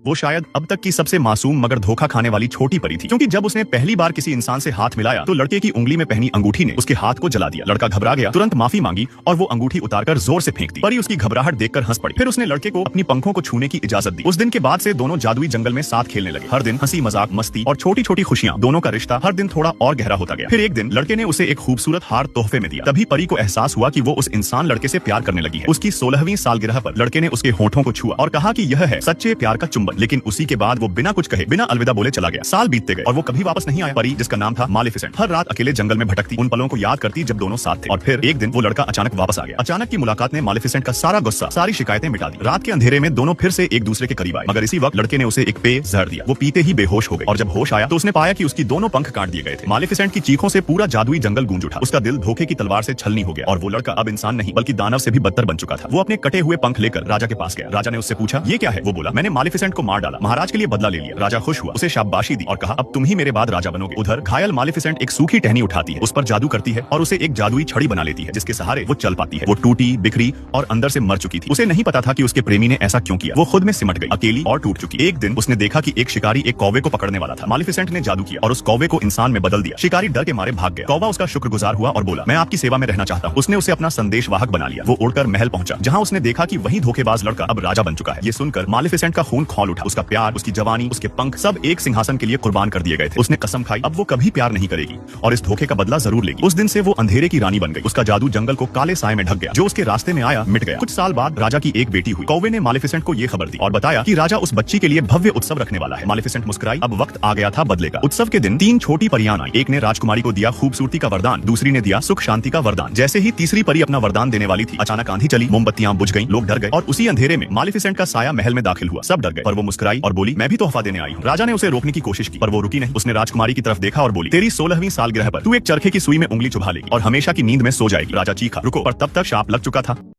वो शायद अब तक की सबसे मासूम मगर धोखा खाने वाली छोटी परी थी, क्योंकि जब उसने पहली बार किसी इंसान से हाथ मिलाया तो लड़के की उंगली में पहनी अंगूठी ने उसके हाथ को जला दिया। लड़का घबरा गया, तुरंत माफी मांगी और वो अंगूठी उतारकर जोर से फेंक दी। परी उसकी घबराहट देखकर हंस पड़ी। फिर उसने लड़के को अपनी पंखों को छूने की इजाजत दी। उस दिन के बाद से दोनों जादुई जंगल में साथ खेलने लगे। हर दिन हंसी मजाक मस्ती और छोटी छोटी खुशियां, दोनों का रिश्ता हर दिन थोड़ा और गहरा होता गया। फिर एक दिन लड़के ने उसे एक खूबसूरत हार तोहफे में दिया। तभी परी को एहसास हुआ कि वो उस इंसान लड़के से प्यार करने लगी है। उसकी 16वीं सालगिरह पर लड़के ने उसके होठों को छुआ और कहा कि यह है सच्चे प्यार का चुंबन। लेकिन उसी के बाद वो बिना कुछ कहे, बिना अलविदा बोले चला गया। साल बीतते गए और वो कभी वापस नहीं आया। परी, जिसका नाम था मालेफिसेंट, हर रात अकेले जंगल में भटकती, उन पलों को याद करती जब दोनों साथ थे। और फिर एक दिन वो लड़का अचानक वापस आ गया। अचानक की मुलाकात ने मालेफिसेंट का सारा गुस्सा, सारी शिकायतें मिटा दी। रात के अंधेरे में दोनों फिर से एक दूसरे के करीब आए, मगर इसी वक्त लड़के ने उसे एक पेय जहर दिया। वो पीते ही बेहोश हो गई और जब होश आया तो उसने पाया कि उसकी दोनों पंख काट दिए गए थे। मालेफिसेंट की चीखों से पूरा जादुई जंगल गूंज उठा। उसका दिल धोखे की तलवार से छलनी हो गया और वो लड़का अब इंसान नहीं बल्कि दानव से भी बदतर बन चुका था। वो अपने कटे हुए पंख लेकर राजा के पास गया। राजा ने उससे पूछा, ये क्या है? वो बोला, मैंने मालेफिसेंट को मार डाला, महाराज के लिए बदला ले लिया। राजा खुश हुआ, उसे शाबाशी दी और कहा, अब तुम ही मेरे बाद राजा बनोगे। उधर घायल मालेफिसेंट एक सूखी टहनी उठाती है, उस पर जादू करती है और उसे एक जादुई छड़ी बना लेती है, जिसके सहारे वो चल पाती है। वो टूटी बिखरी और अंदर से मर चुकी थी। उसे नहीं पता था कि उसके प्रेमी ने ऐसा क्यों किया। वो खुद में सिमट गई, अकेली और टूट चुकी। एक दिन उसने देखा कि एक शिकारी एक कौवे को पकड़ने वाला था। मालेफिसेंट ने जादू किया और उस कौवे को इंसान में बदल दिया। शिकारी डर के मारे भाग गया। कौवा उसका शुक्रगुजार हुआ और बोला, मैं आपकी सेवा में रहना चाहता हूँ। उसने उसे अपना संदेशवाहक बना लिया। वो उड़कर महल पहुंचा, जहाँ उसने देखा कि वही धोखेबाज लड़का अब राजा बन चुका है। ये सुनकर मालेफिसेंट का खून खौल उठा। उसका प्यार, उसकी जवानी, उसके पंख सब एक सिंहासन के लिए कुर्बान कर दिए गए थे। उसने कसम खाई, अब वो कभी प्यार नहीं करेगी और इस धोखे का बदला जरूर लेगी। उस दिन से वो अंधेरे की रानी बन गई। उसका जादू जंगल को काले साए में ढक गया। जो उसके रास्ते में आया मिट गया। कुछ साल बाद राजा की एक बेटी हुई। कौवे ने मालेफिसेंट को ये खबर दी और बताया कि राजा उस बच्ची के लिए भव्य उत्सव रखने वाला है। मालेफिसेंट मुस्कुराई, अब वक्त आ गया था बदले का। उत्सव के दिन 3 छोटी परियां आई। एक ने राजकुमारी को दिया खूबसूरती का वरदान, दूसरी ने दिया सुख शांति का वरदान। जैसे ही तीसरी परी अपना वरदान देने वाली थी, अचानक आंधी चली, मोमबत्तियां बुझ गईं, लोग डर गए और उसी अंधेरे में मालेफिसेंट का साया महल में दाखिल हुआ। सब डर गए पर वो मुस्कुराई और बोली, मैं भी तोहफा देने आई हूँ। राजा ने उसे रोकने की कोशिश की पर वो रुकी नहीं। उसने राजकुमारी की तरफ देखा और बोली, तेरी 16वीं सालगिरह पर तू एक चरखे की सुई में उंगली चुभा लेगी और हमेशा की नींद में सो जाएगी। राजा चीखा, रुको, पर तब तक शाप लग चुका था।